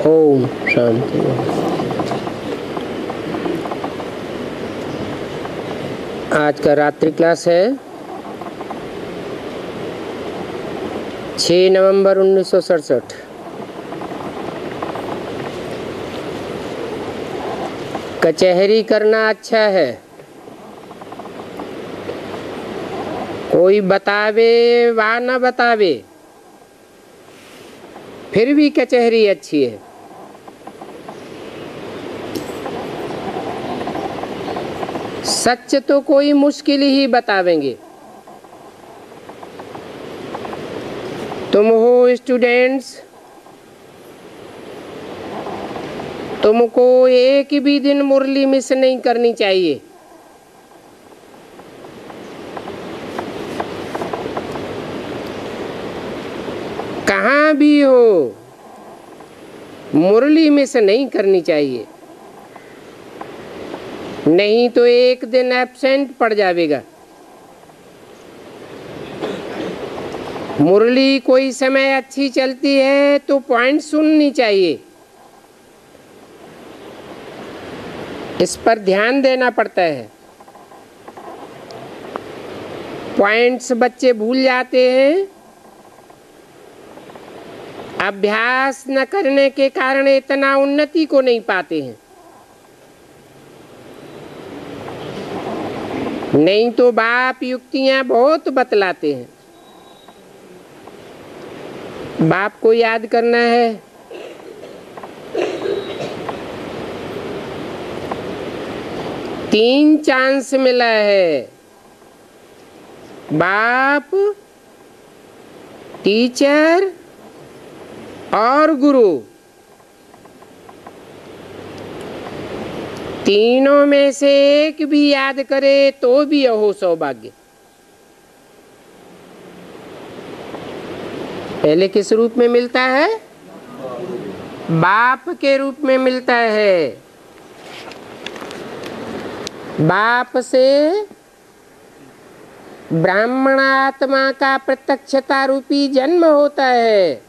ओम शांति। आज का रात्रि क्लास है 6 नवंबर 1967। कचहरी करना अच्छा है, कोई बतावे वा न बतावे, फिर भी कचहरी अच्छी है। सच तो कोई मुश्किल ही बतावेंगे। तुम हो स्टूडेंट्स, तुमको एक भी दिन मुरली मिस नहीं करनी चाहिए। कहाँ भी हो मुरली मिस नहीं करनी चाहिए, नहीं तो एक दिन एब्सेंट पड़ जाएगा। मुरली कोई समय अच्छी चलती है तो पॉइंट सुननी चाहिए, इस पर ध्यान देना पड़ता है। पॉइंट्स बच्चे भूल जाते हैं, अभ्यास न करने के कारण इतना उन्नति को नहीं पाते हैं। नहीं तो बाप युक्तियां बहुत बतलाते हैं। बाप को याद करना है। तीन चांस मिला है, बाप, टीचर और गुरु। तीनों में से एक भी याद करे तो भी हो सौभाग्य। पहले किस रूप में मिलता है? बाप के रूप में मिलता है। बाप से ब्राह्मण आत्मा का प्रत्यक्षता रूपी जन्म होता है।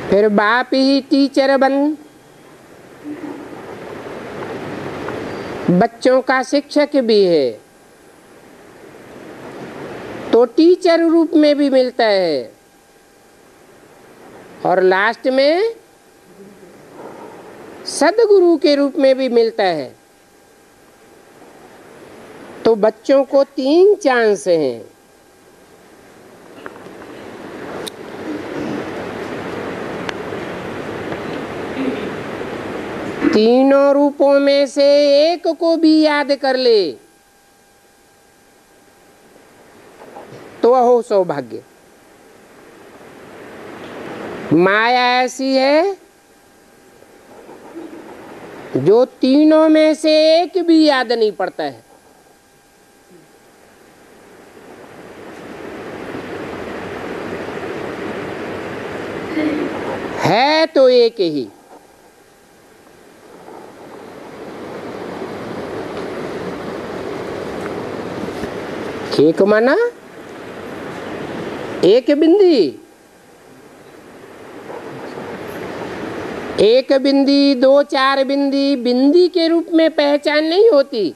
फिर बाप ही टीचर बन बच्चों का शिक्षक भी है, तो टीचर रूप में भी मिलता है। और लास्ट में सदगुरु के रूप में भी मिलता है। तो बच्चों को तीन चांस हैं। तीनों रूपों में से एक को भी याद कर ले तो हो सौभाग्य। माया ऐसी है जो तीनों में से एक भी याद नहीं पड़ता है तो एक ही। एक माना एक बिंदी, एक बिंदी, दो चार बिंदी। बिंदी के रूप में पहचान नहीं होती।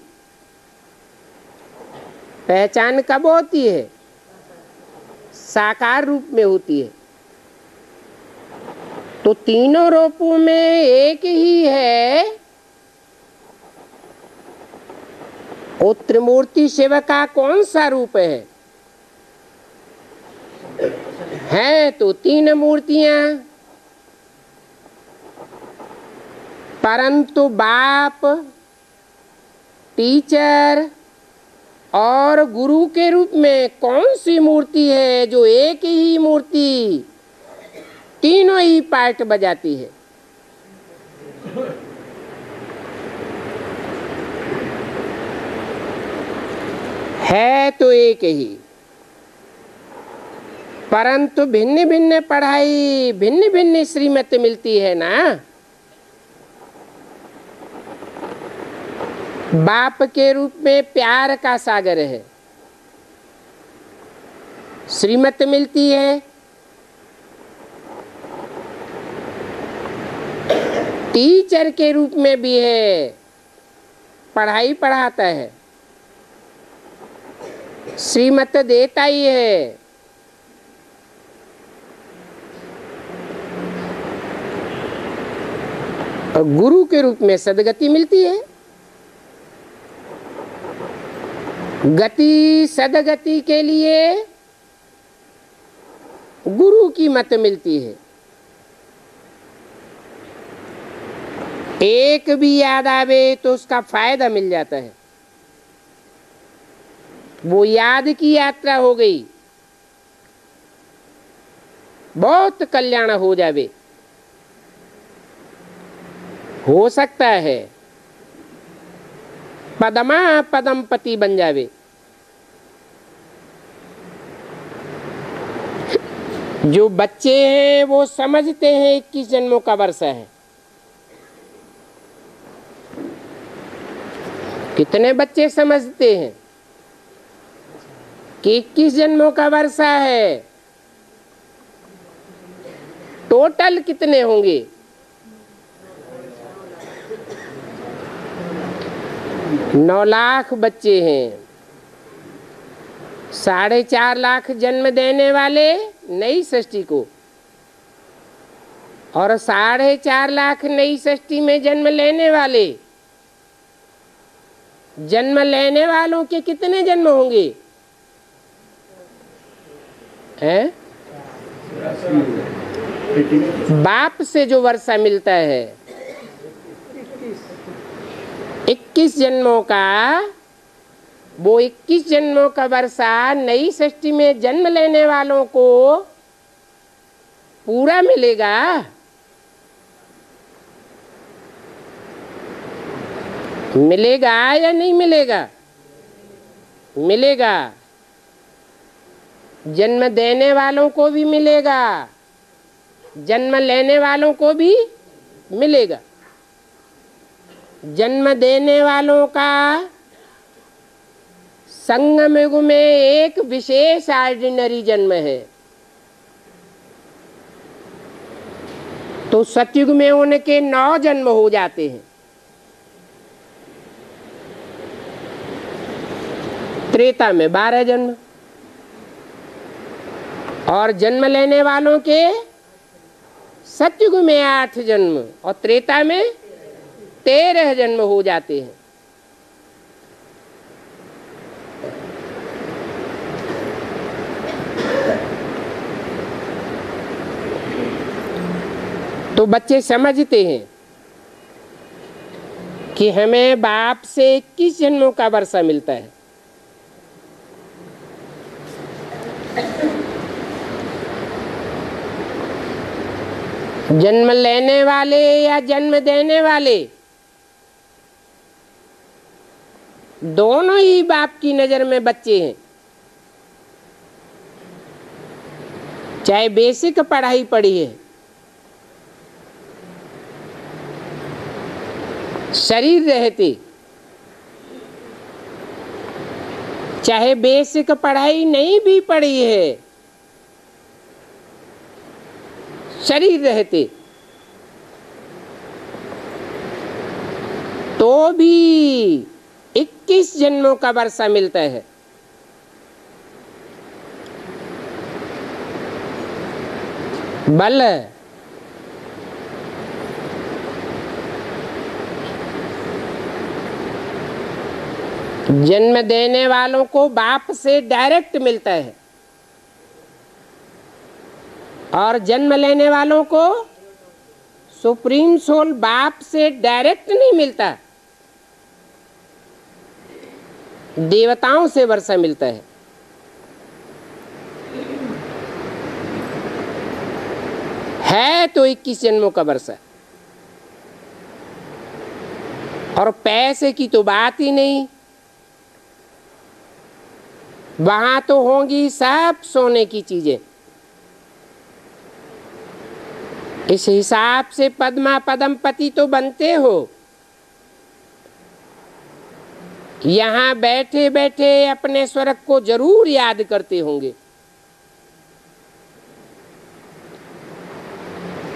पहचान कब होती है? साकार रूप में होती है। तो तीनों रूपों में एक ही है। वो त्रिमूर्ति शिव का कौन सा रूप है तो तीन मूर्तियां, परंतु बाप, टीचर और गुरु के रूप में कौन सी मूर्ति है जो एक ही मूर्ति तीनों ही पार्ट बजाती है तो एक ही, परंतु भिन्न भिन्न पढ़ाई, भिन्न भिन्न श्रीमत मिलती है ना। बाप के रूप में प्यार का सागर है, श्रीमत मिलती है टीचर के रूप में भी है, पढ़ाई पढ़ाता है, श्रीमत देता ही है। और गुरु के रूप में सदगति मिलती है। गति सदगति के लिए गुरु की मत मिलती है। एक भी याद आवे तो उसका फायदा मिल जाता है। वो याद की यात्रा हो गई, बहुत कल्याण हो जावे। हो सकता है पदमा पदम पति बन जावे। जो बच्चे हैं वो समझते हैं 21 जन्मों का वर्षा है। कितने बच्चे समझते हैं कि 21 जन्मों का वर्षा है? टोटल कितने होंगे? 9 लाख बच्चे हैं। 4.5 लाख जन्म देने वाले नई सृष्टि को, और 4.5 लाख नई सृष्टि में जन्म लेने वाले। जन्म लेने वालों के कितने जन्म होंगे? हैं? बाप से जो वर्षा मिलता है 21 जन्मों का, वो 21 जन्मों का वर्षा नई सृष्टि में जन्म लेने वालों को पूरा मिलेगा। मिलेगा या नहीं मिलेगा? मिलेगा। जन्म देने वालों को भी मिलेगा, जन्म लेने वालों को भी मिलेगा। जन्म देने वालों का संगम युग में एक विशेष ऑर्डिनरी जन्म है, तो सतयुग में उनके 9 जन्म हो जाते हैं। त्रेता में 12 जन्म, और जन्म लेने वालों के सतयुग में 8 जन्म और त्रेता में 13 जन्म हो जाते हैं। तो बच्चे समझते हैं कि हमें बाप से 21 जन्मों का वर्षा मिलता है। जन्म लेने वाले या जन्म देने वाले दोनों ही बाप की नजर में बच्चे हैं। चाहे बेसिक पढ़ाई पढ़ी है, शरीर रहते, चाहे बेसिक पढ़ाई नहीं भी पढ़ी है, शरीर रहते, तो भी 21 जन्मों का वर्षा मिलता है। बल जन्म देने वालों को बाप से डायरेक्ट मिलता है, और जन्म लेने वालों को सुप्रीम सोल बाप से डायरेक्ट नहीं मिलता, देवताओं से वर्षा मिलता है तो 21 जन्मों का वर्षा। और पैसे की तो बात ही नहीं, वहां तो होंगी सब सोने की चीजें। इस हिसाब से पद्मा पदम पति तो बनते हो। यहां बैठे बैठे अपने स्वर्ग को जरूर याद करते होंगे।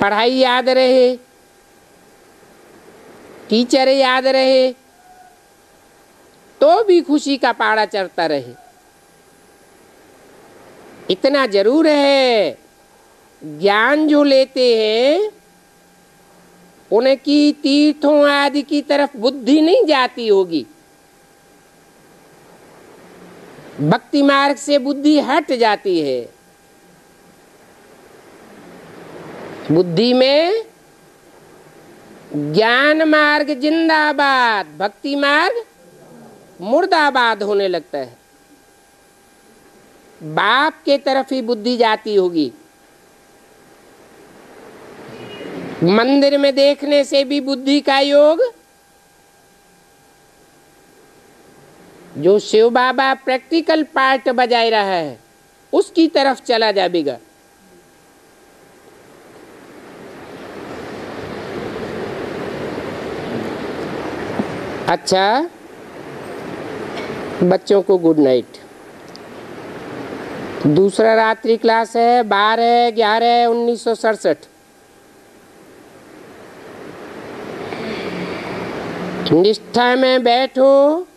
पढ़ाई याद रहे, टीचर याद रहे तो भी खुशी का पहाड़ा चढ़ता रहे। इतना जरूर है, ज्ञान जो लेते हैं उनकी तीर्थों आदि की तरफ बुद्धि नहीं जाती होगी। भक्ति मार्ग से बुद्धि हट जाती है। बुद्धि में ज्ञान मार्ग जिंदाबाद, भक्ति मार्ग मुर्दाबाद होने लगता है। बाप के तरफ ही बुद्धि जाती होगी। मंदिर में देखने से भी बुद्धि का योग, जो शिव बाबा प्रैक्टिकल पार्ट बजाय रहा है उसकी तरफ चला जाएगा। अच्छा, बच्चों को गुड नाइट। दूसरा रात्रि क्लास है 12/11/1967। निष्ठा में बैठो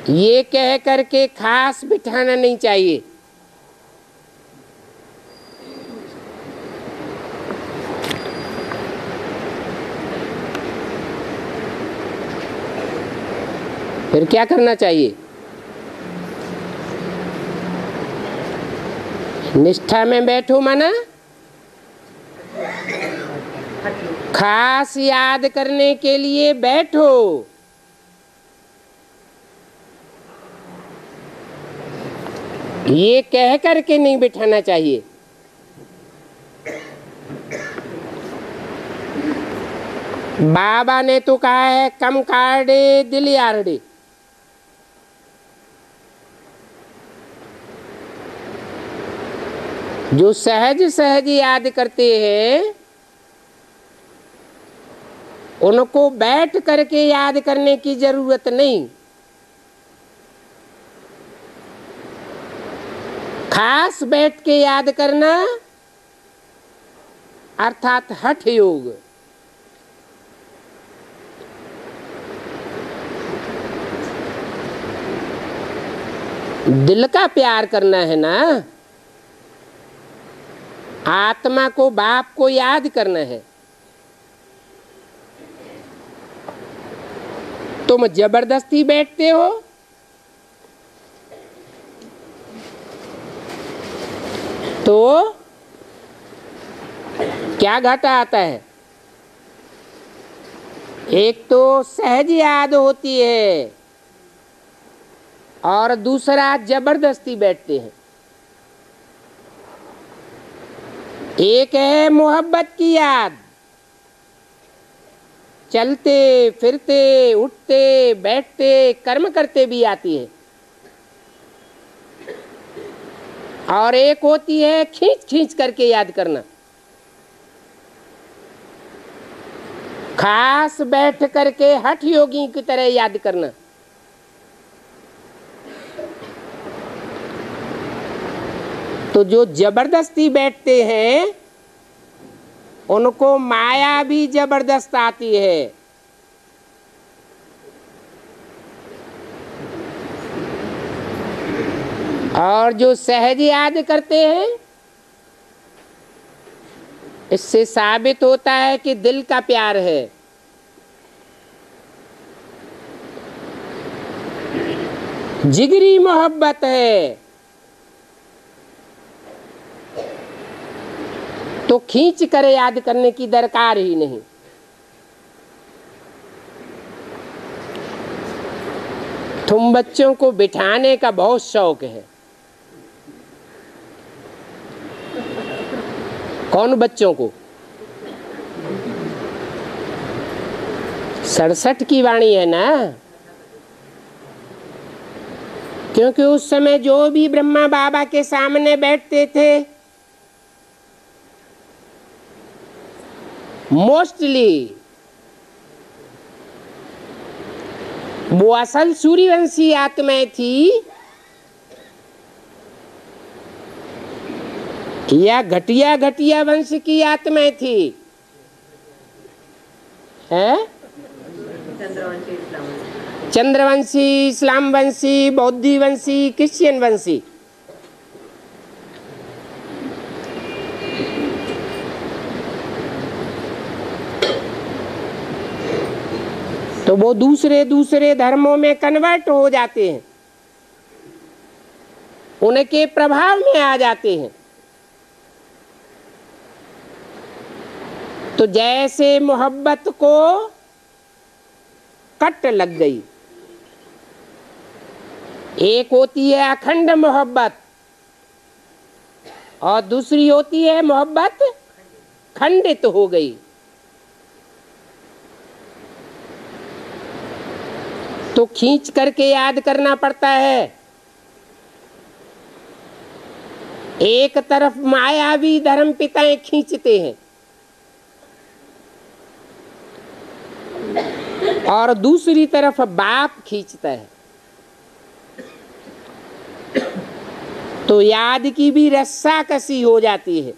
ये कह करके खास बिठाना नहीं चाहिए। फिर क्या करना चाहिए? निष्ठा में बैठो माना खास याद करने के लिए बैठो। ये कह करके नहीं बिठाना चाहिए। बाबा ने तो कहा है कम काढ़े दिल यारड़े। जो सहज सहज याद करते हैं उनको बैठ करके याद करने की जरूरत नहीं। खास बैठ के याद करना अर्थात हठ योग। दिल का प्यार करना है ना, आत्मा को बाप को याद करना है। तुम जबरदस्ती बैठते हो तो क्या घाटा आता है? एक तो सहज याद होती है और दूसरा जबरदस्ती बैठते हैं। एक है मोहब्बत की याद, चलते फिरते उठते बैठते कर्म करते भी आती है, और एक होती है खींच खींच करके याद करना। खास बैठ करके हठ योगी की तरह याद करना। तो जो जबरदस्ती बैठते हैं उनको माया भी जबरदस्त आती है। और जो सहज याद करते हैं इससे साबित होता है कि दिल का प्यार है। जिगरी मोहब्बत है। तो खींच कर याद करने की दरकार ही नहीं। तुम बच्चों को बिठाने का बहुत शौक है। कौन बच्चों को? 67 की वाणी है ना, क्योंकि उस समय जो भी ब्रह्मा बाबा के सामने बैठते थे मोस्टली वो असल सूर्यवंशी आत्माएं थी या घटिया घटिया वंश की आत्माएं थी। है? चंद्रवंशी, इस्लाम वंशी, बौद्धि वंशी, क्रिश्चियन वंशी। तो वो दूसरे दूसरे धर्मों में कन्वर्ट हो जाते हैं, उनके प्रभाव में आ जाते हैं। तो जैसे मोहब्बत को कट लग गई, एक होती है अखंड मोहब्बत और दूसरी होती है मोहब्बत खंडित हो गई। तो खींच करके याद करना पड़ता है। एक तरफ मायावी धर्म पिताएं खींचते हैं और दूसरी तरफ बाप खींचता है। तो याद की भी रस्साकसी हो जाती है।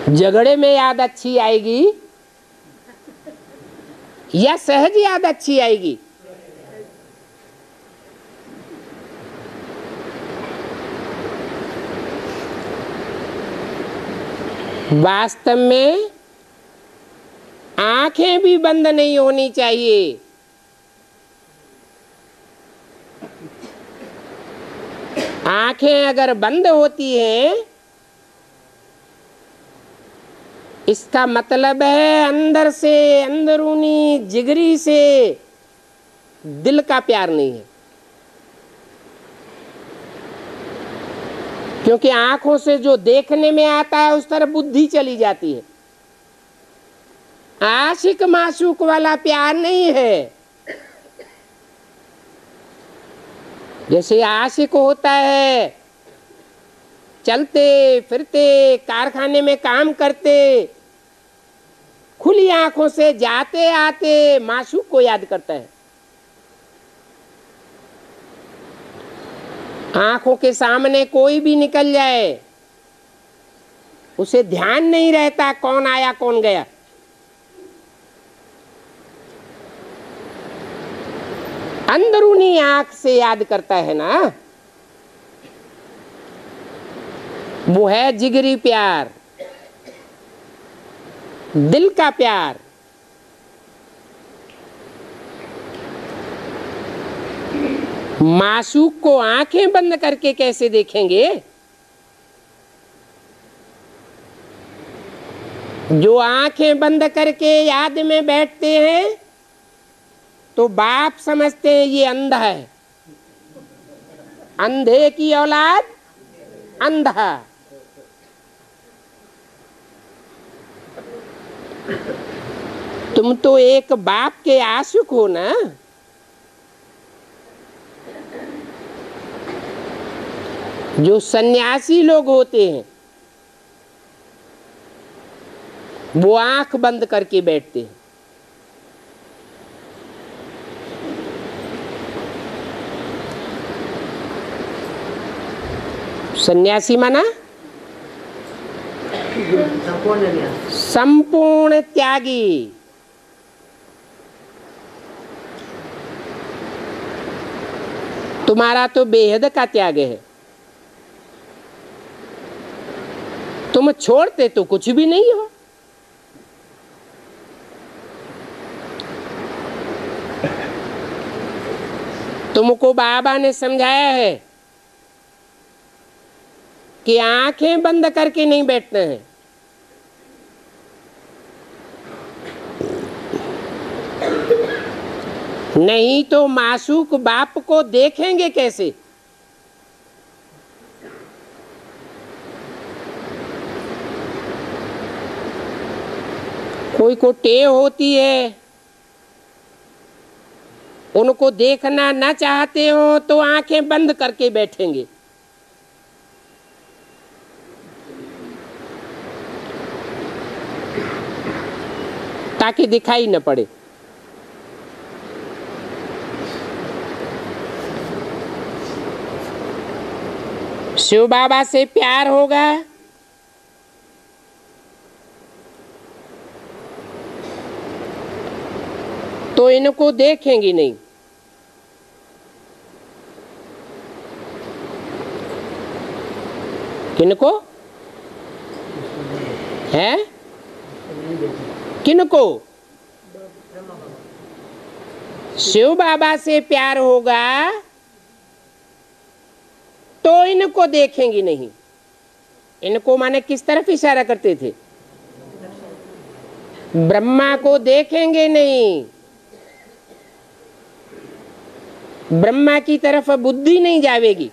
झगड़े में याद अच्छी आएगी या सहज याद अच्छी आएगी? वास्तव में आंखें भी बंद नहीं होनी चाहिए। आंखें अगर बंद होती हैं, इसका मतलब है अंदर से, अंदरूनी जिगरी से दिल का प्यार नहीं है। क्योंकि आंखों से जो देखने में आता है उस तरफ बुद्धि चली जाती है। आशिक माशूक वाला प्यार नहीं है। जैसे आशिक होता है, चलते फिरते कारखाने में काम करते, खुली आंखों से जाते आते माशूक को याद करता है। आंखों के सामने कोई भी निकल जाए, उसे ध्यान नहीं रहता कौन आया कौन गया। अंदरूनी आंख से याद करता है ना, वो है जिगरी प्यार, दिल का प्यार। माशूक को आंखें बंद करके कैसे देखेंगे? जो आंखें बंद करके याद में बैठते हैं तो बाप समझते हैं ये अंधा है, अंधे की औलाद अंधा। तुम तो एक बाप के आशिक हो ना। जो सन्यासी लोग होते हैं वो आंख बंद करके बैठते हैं। सन्यासी माना संपूर्ण त्यागी। तुम्हारा तो बेहद का त्याग है। तुम छोड़ते तो कुछ भी नहीं हो। तुमको बाबा ने समझाया है कि आंखें बंद करके नहीं बैठना है। नहीं तो मासूक बाप को देखेंगे कैसे? कोई को टेव होती है, उनको देखना ना चाहते हो तो आंखें बंद करके बैठेंगे। ताकि दिखाई न पड़े। शिव बाबा से प्यार होगा तो इनको देखेंगी नहीं। किनको है? किनको? शिव बाबा से प्यार होगा तो इनको देखेंगी नहीं। इनको माने किस तरफ इशारा करते थे? ब्रह्मा को देखेंगे नहीं, ब्रह्मा की तरफ बुद्धि नहीं जावेगी।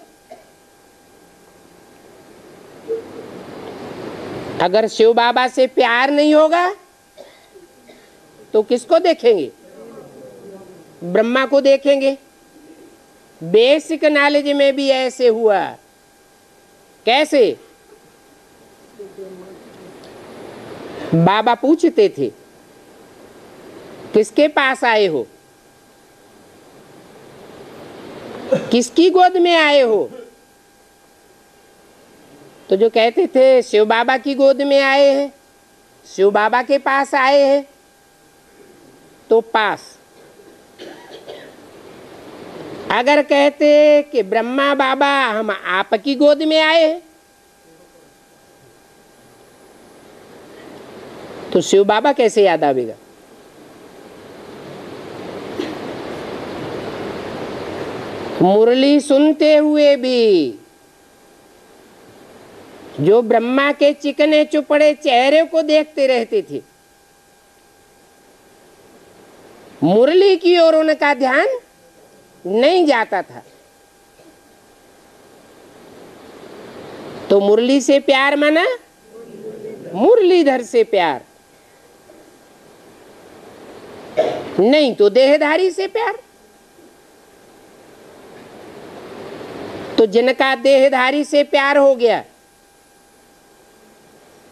अगर शिव बाबा से प्यार नहीं होगा तो किसको देखेंगे? ब्रह्मा को देखेंगे। बेसिक नॉलेज में भी ऐसे हुआ। कैसे? बाबा पूछते थे किसके पास आए हो, किसकी गोद में आए हो? तो जो कहते थे शिव बाबा की गोद में आए हैं, शिव बाबा के पास आए हैं, तो पास। अगर कहते कि ब्रह्मा बाबा हम आपकी गोद में आए हैं, तो शिव बाबा कैसे याद आवेगा? मुरली सुनते हुए भी जो ब्रह्मा के चिकने चुपड़े चेहरे को देखते रहते थे, मुरली की ओर उनका ध्यान नहीं जाता था। तो मुरली से प्यार माना मुरलीधर से प्यार, नहीं तो देहधारी से प्यार। तो जिनका देहधारी से प्यार हो गया,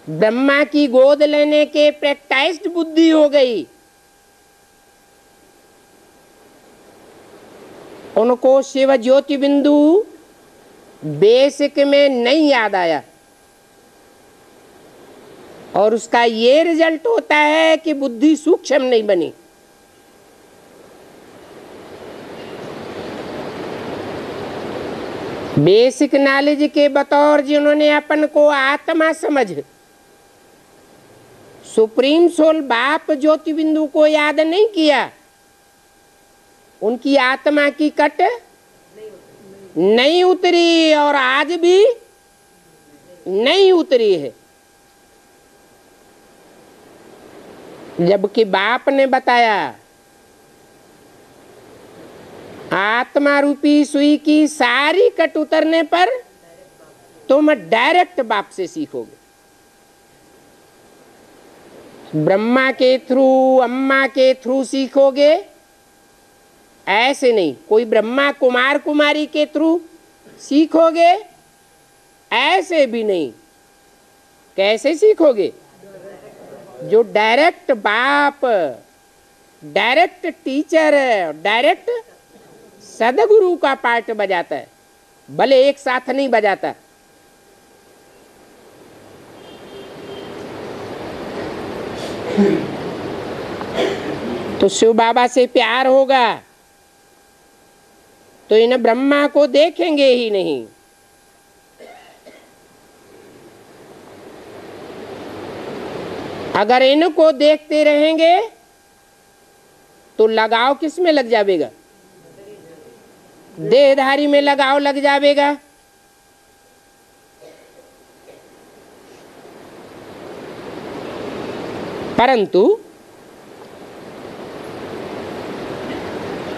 ब्रह्मा की गोद लेने के प्रैक्टाइज्ड बुद्धि हो गई, उनको शिव ज्योति बिंदु बेसिक में नहीं याद आया, और उसका ये रिजल्ट होता है कि बुद्धि सूक्ष्म नहीं बनी। बेसिक नॉलेज के बतौर जिन्होंने अपन को आत्मा समझ सुप्रीम सोल बाप ज्योति बिंदु को याद नहीं किया, उनकी आत्मा की कट नहीं उतरी और आज भी नहीं उतरी है। जबकि बाप ने बताया आत्मा रूपी सुई की सारी कट उतरने पर तुम डायरेक्ट बाप से सीखोगे। ब्रह्मा के थ्रू, अम्मा के थ्रू सीखोगे, ऐसे नहीं। कोई ब्रह्मा कुमार कुमारी के थ्रू सीखोगे, ऐसे भी नहीं। कैसे सीखोगे? जो डायरेक्ट बाप, डायरेक्ट टीचर, डायरेक्ट सदगुरु का पार्ट बजाता है, भले एक साथ नहीं बजाता। तो शिव बाबा से प्यार होगा तो इन ब्रह्मा को देखेंगे ही नहीं। अगर इनको देखते रहेंगे तो लगाव किस में लग जाएगा? देहधारी में लगाव लग जाएगा। परंतु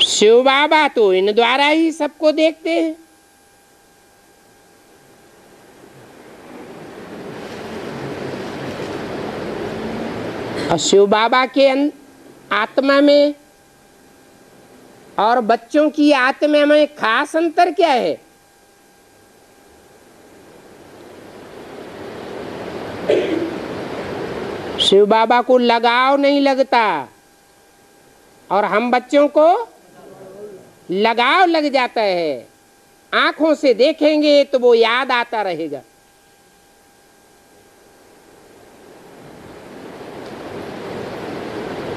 शिव बाबा तो इन द्वारा ही सबको देखते हैं। और शिव बाबा के आत्मा में और बच्चों की आत्मा में खास अंतर क्या है? शिव बाबा को लगाव नहीं लगता और हम बच्चों को लगाव लग जाता है। आंखों से देखेंगे तो वो याद आता रहेगा।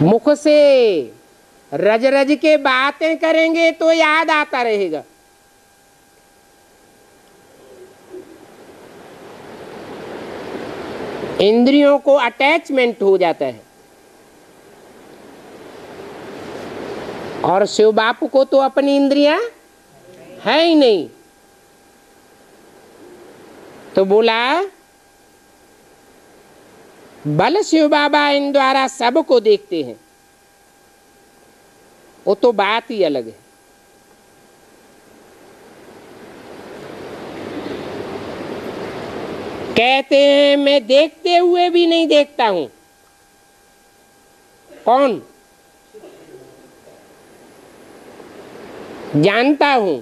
मुख से रज रज के बातें करेंगे तो याद आता रहेगा। इंद्रियों को अटैचमेंट हो जाता है। और शिव बापू को तो अपनी इंद्रियां है ही नहीं, तो बोला बल शिव बाबा इन द्वारा सबको देखते हैं। वो तो बात ही अलग है। कहते हैं मैं देखते हुए भी नहीं देखता हूं। कौन? जानता हूं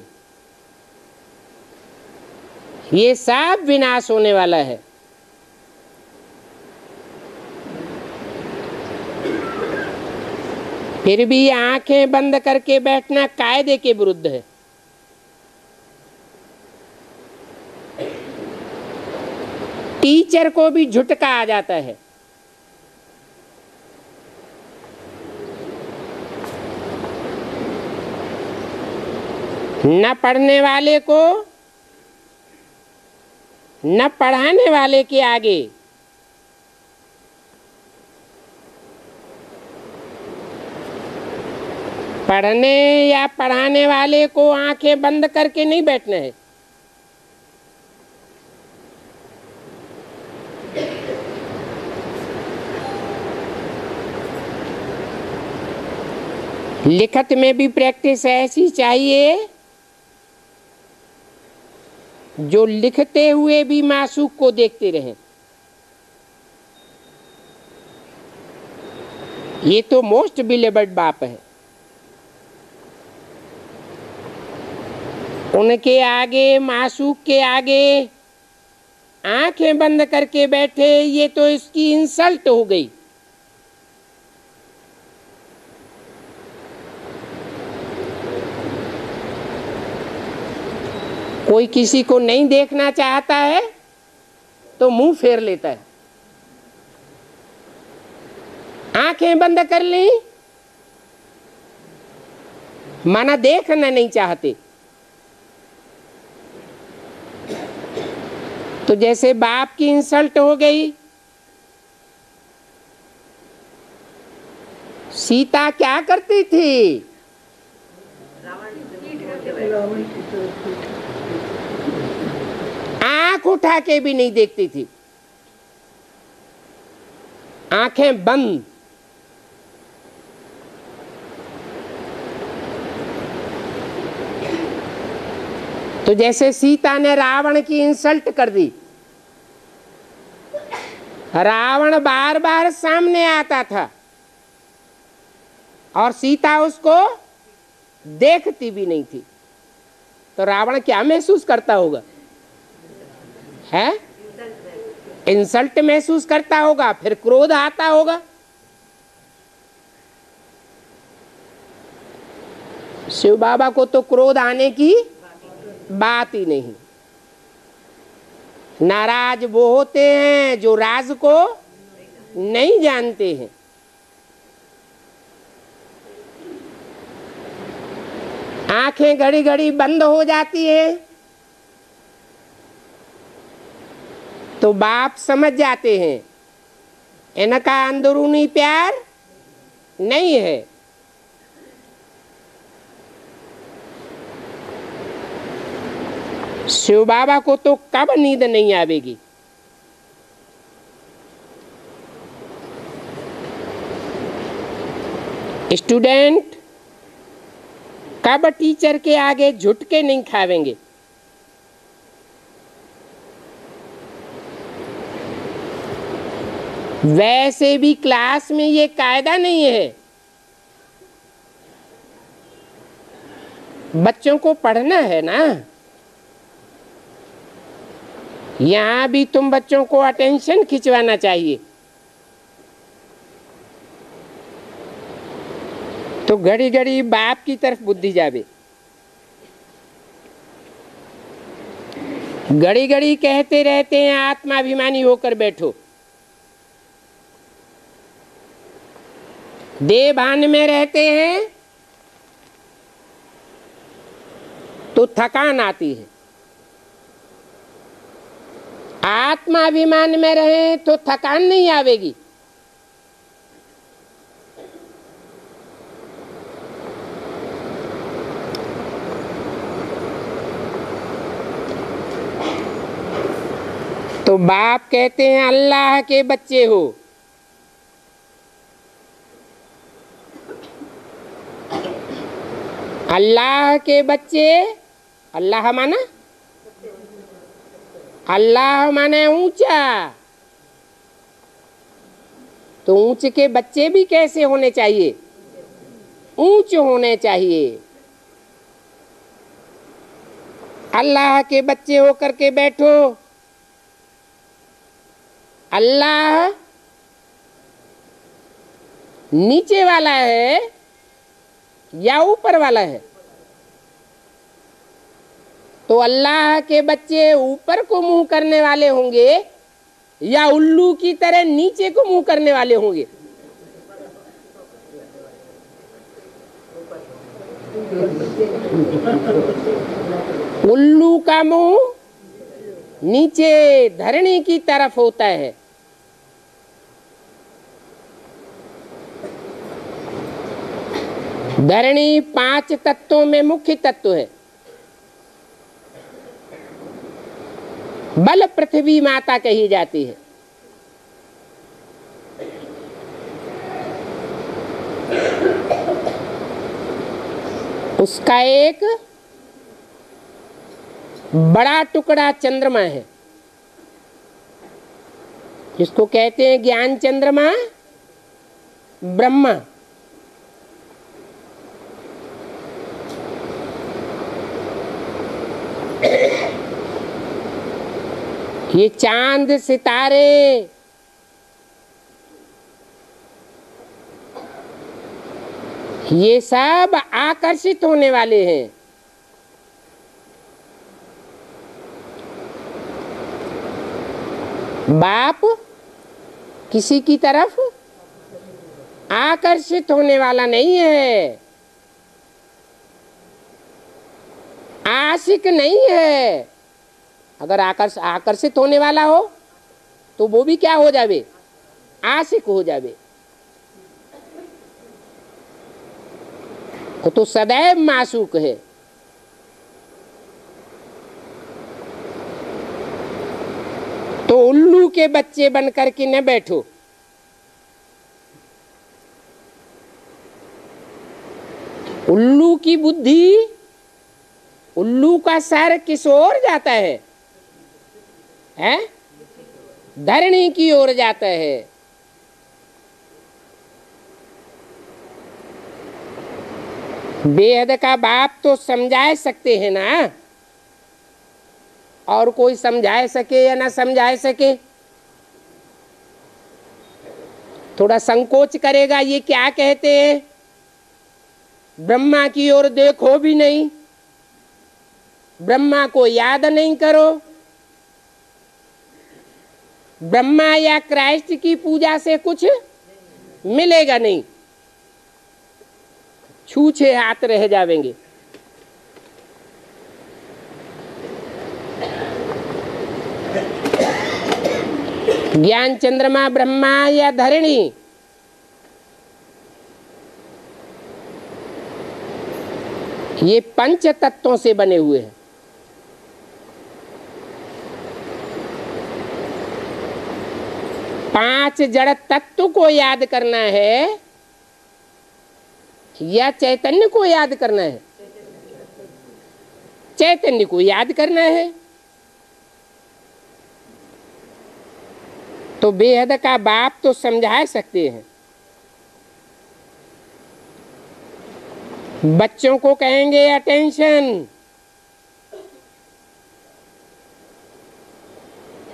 ये सब विनाश होने वाला है। फिर भी आंखें बंद करके बैठना कायदे के विरुद्ध है। टीचर को भी झुटका आ जाता है। न पढ़ने वाले को न पढ़ाने वाले के आगे पढ़ने या पढ़ाने वाले को आंखें बंद करके नहीं बैठना है। लिखत में भी प्रैक्टिस ऐसी चाहिए जो लिखते हुए भी मासूक को देखते रहें। ये तो मोस्ट बिलीवर्ड बाप है। उनके आगे, मासूक के आगे आंखें बंद करके बैठे, ये तो इसकी इंसल्ट हो गई। कोई किसी को नहीं देखना चाहता है तो मुंह फेर लेता है। आंखें बंद कर ली, माना देखना नहीं चाहते। तो जैसे बाप की इंसल्ट हो गई। सीता क्या करती थी? आंख उठा के भी नहीं देखती थी, आंखें बंद। तो जैसे सीता ने रावण की इंसल्ट कर दी, रावण बार बार सामने आता था और सीता उसको देखती भी नहीं थी, तो रावण क्या महसूस करता होगा? है इंसल्ट महसूस करता होगा, फिर क्रोध आता होगा। शिव बाबा को तो क्रोध आने की बात ही नहीं। नाराज वो होते हैं जो राज को नहीं जानते हैं। आंखें घड़ी घड़ी बंद हो जाती है तो बाप समझ जाते हैं इनका अंदरूनी प्यार नहीं है। शिव बाबा को तो कब नींद नहीं आवेगी। स्टूडेंट कब टीचर के आगे झुटके नहीं खावेंगे। वैसे भी क्लास में ये कायदा नहीं है। बच्चों को पढ़ना है ना, यहां भी तुम बच्चों को अटेंशन खिंचवाना चाहिए। तो घड़ी घड़ी बाप की तरफ बुद्धि जावे। घड़ी घड़ी कहते रहते हैं आत्माभिमानी होकर बैठो। देह भान में रहते हैं तो थकान आती है। आत्माभिमान में रहे तो थकान नहीं आवेगी। तो बाप कहते हैं अल्लाह के बच्चे हो। अल्लाह के बच्चे, अल्लाह माना, अल्लाह माने ऊंचा, तो ऊंच के बच्चे भी कैसे होने चाहिए? ऊंच होने चाहिए। अल्लाह के बच्चे होकर के बैठो। अल्लाह नीचे वाला है या ऊपर वाला है? तो अल्लाह के बच्चे ऊपर को मुंह करने वाले होंगे या उल्लू की तरह नीचे को मुंह करने वाले होंगे? उल्लू का मुंह नीचे धरनी की तरफ होता है। धरणी 5 तत्वों में मुख्य तत्व है। बल पृथ्वी माता कही जाती है। उसका एक बड़ा टुकड़ा चंद्रमा है, जिसको कहते हैं ज्ञान चंद्रमा, ब्रह्मा। ये चांद सितारे ये सब आकर्षित होने वाले हैं। बाप किसी की तरफ आकर्षित होने वाला नहीं है, आशिक नहीं है। अगर आकर्षित होने वाला हो तो वो भी क्या हो जावे? आशिक हो जावे। वो तो सदैव मासूक है। तो उल्लू के बच्चे बन करके न बैठो। उल्लू की बुद्धि, उल्लू का सर किस ओर जाता है? धरणी की ओर जाता है। बेहद का बाप तो समझा सकते हैं ना, और कोई समझा सके या ना समझा सके? थोड़ा संकोच करेगा, ये क्या कहते हैं? ब्रह्मा की ओर देखो भी नहीं, ब्रह्मा को याद नहीं करो, ब्रह्मा या क्राइस्ट की पूजा से कुछ मिलेगा नहीं, छूछे हाथ रह जाएंगे। ज्ञान चंद्रमा, ब्रह्मा या धरणी, ये 5 तत्वों से बने हुए हैं। पांच जड़ तत्व को याद करना है या चैतन्य को याद करना है? चैतन्य को याद करना है। तो बेहद का बाप तो समझा सकते हैं। बच्चों को कहेंगे अटेंशन,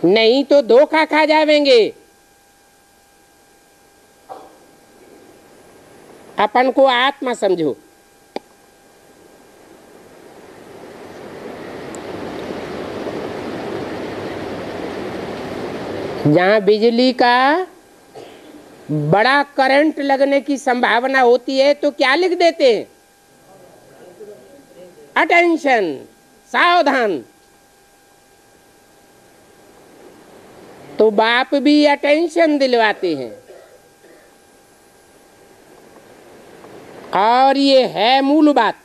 नहीं तो धोखा खा जाएंगे। अपन को आत्मा समझो। जहां बिजली का बड़ा करंट लगने की संभावना होती है तो क्या लिख देते हैं? अटेंशन। सावधान। तो बाप भी अटेंशन दिलवाते हैं, और ये है मूल बात।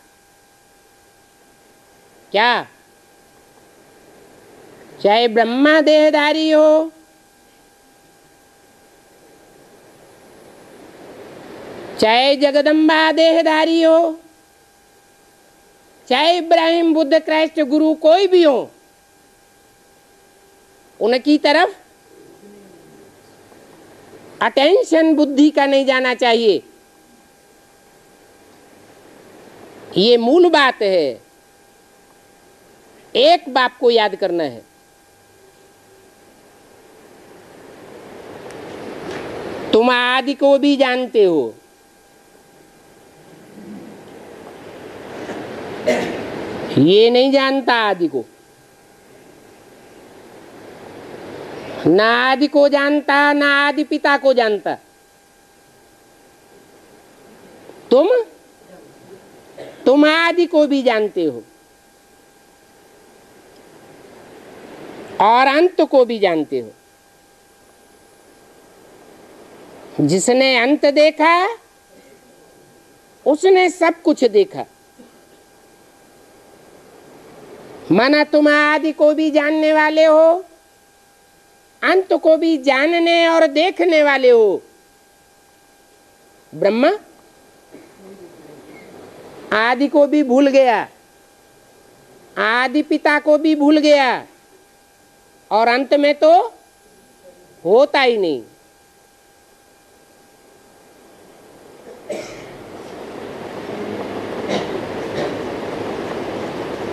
क्या? चाहे ब्रह्मा देहधारी हो, चाहे जगदम्बा देहधारी हो, चाहे इब्राहिम बुद्ध क्राइस्ट गुरु कोई भी हो, उनकी तरफ अटेंशन बुद्धि का नहीं जाना चाहिए। ये मूल बात है। एक बाप को याद करना है, तुम आदि को भी जानते हो, ये नहीं जानता आदि को, ना आदि को जानता, ना आदि पिता को जानता। तुम आदि को भी जानते हो और अंत को भी जानते हो। जिसने अंत देखा उसने सब कुछ देखा। माना तुम आदि को भी जानने वाले हो, अंत को भी जानने और देखने वाले हो। ब्रह्मा आदि को भी भूल गया, आदि पिता को भी भूल गया, और अंत में तो होता ही नहीं।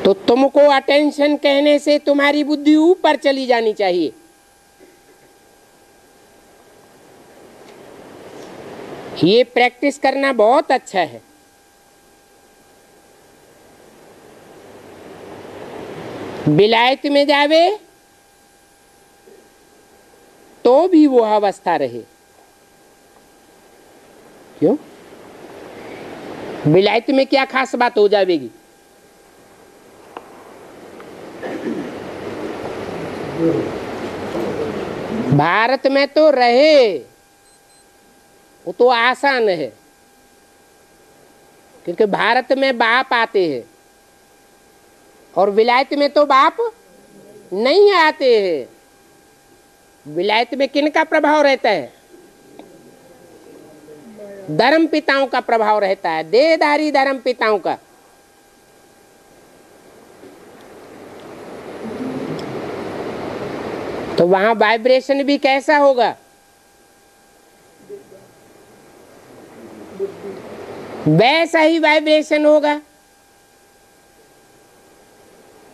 तो तुमको अटेंशन कहने से तुम्हारी बुद्धि ऊपर चली जानी चाहिए। ये प्रैक्टिस करना बहुत अच्छा है। विलायत में जावे तो भी वो अवस्था रहे। क्यों? विलायत में क्या खास बात हो जाएगी? भारत में तो रहे वो तो आसान है, क्योंकि भारत में बाप आते हैं और विलायत में तो बाप नहीं आते हैं। विलायत में किन का प्रभाव रहता है? धर्म पिताओं का प्रभाव रहता है, देहधारी धर्म पिताओं का। तो वहां वाइब्रेशन भी कैसा होगा? वैसा ही वाइब्रेशन होगा।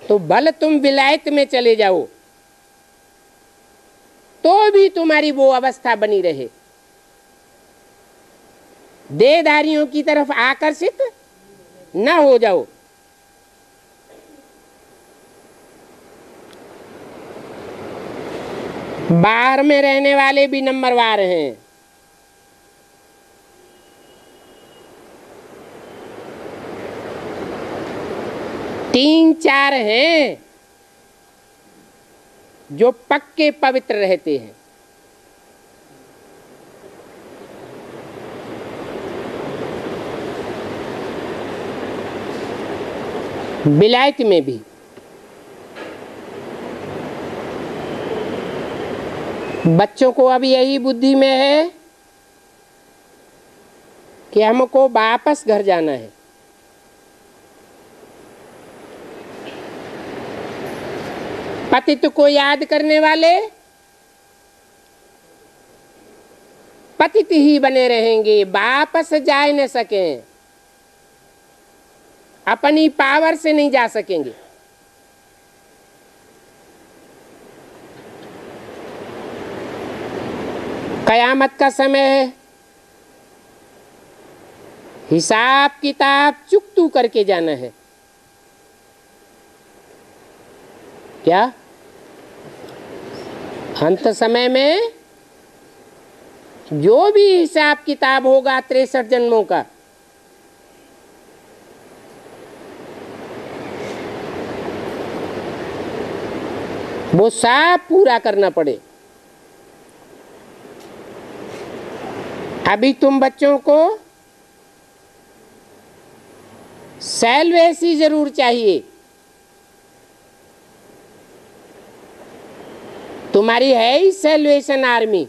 तो भले तुम विलायत में चले जाओ तो भी तुम्हारी वो अवस्था बनी रहे, देहधारियों की तरफ आकर्षित न हो जाओ। बाहर में रहने वाले भी नंबरवार हैं। तीन चार हैं जो पक्के पवित्र रहते हैं। विलायत में भी बच्चों को अब यही बुद्धि में है कि हमको वापस घर जाना है। पतित को याद करने वाले पतित ही बने रहेंगे, वापस जा न सकें, अपनी पावर से नहीं जा सकेंगे। कयामत का समय है, हिसाब किताब चुकतू करके जाना है। क्या? अंत समय में जो भी हिसाब किताब होगा 63 जन्मों का, वो सब पूरा करना पड़े। अभी तुम बच्चों को सेल्वेसी जरूर चाहिए। तुम्हारी है ही सेल्वेशन आर्मी।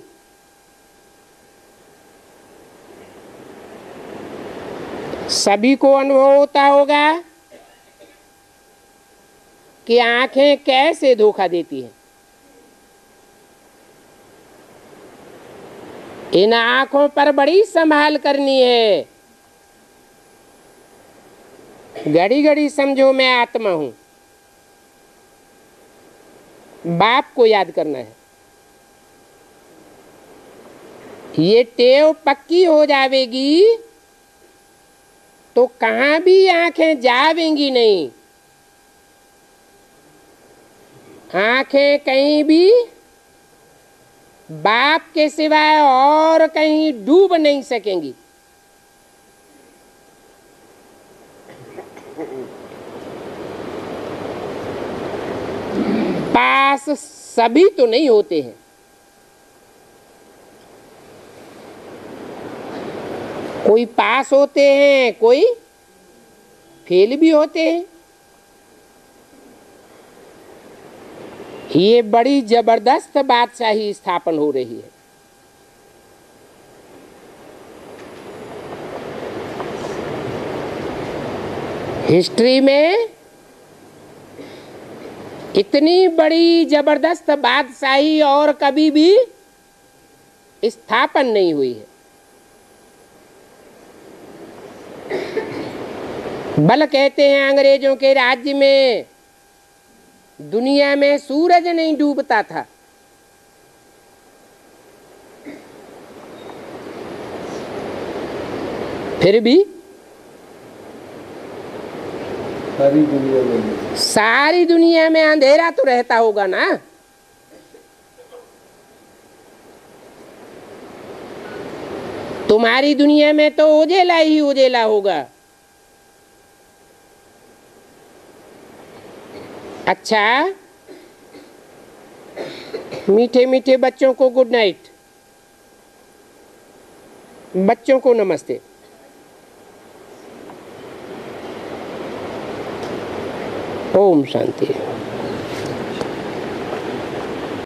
सभी को अनुभव होता होगा कि आंखें कैसे धोखा देती हैं। इन आंखों पर बड़ी संभाल करनी है। घड़ी घड़ी समझो मैं आत्मा हूं, बाप को याद करना है। ये टेव पक्की हो जावेगी तो कहां भी आंखें जावेंगी नहीं। आंखें कहीं भी बाप के सिवाय और कहीं डूब नहीं सकेंगी। पास सभी तो नहीं होते हैं। कोई पास होते हैं, कोई फेल भी होते हैं। ये बड़ी जबरदस्त बादशाही स्थापन हो रही है। हिस्ट्री में इतनी बड़ी जबरदस्त बादशाही और कभी भी स्थापन नहीं हुई है। बल कहते हैं अंग्रेजों के राज्य में दुनिया में सूरज नहीं डूबता था। फिर भी सारी दुनिया में अंधेरा तो रहता होगा ना। तुम्हारी दुनिया में तो उजेला ही उजेला होगा। अच्छा, मीठे मीठे बच्चों को गुड नाइट, बच्चों को नमस्ते। ओम शांति।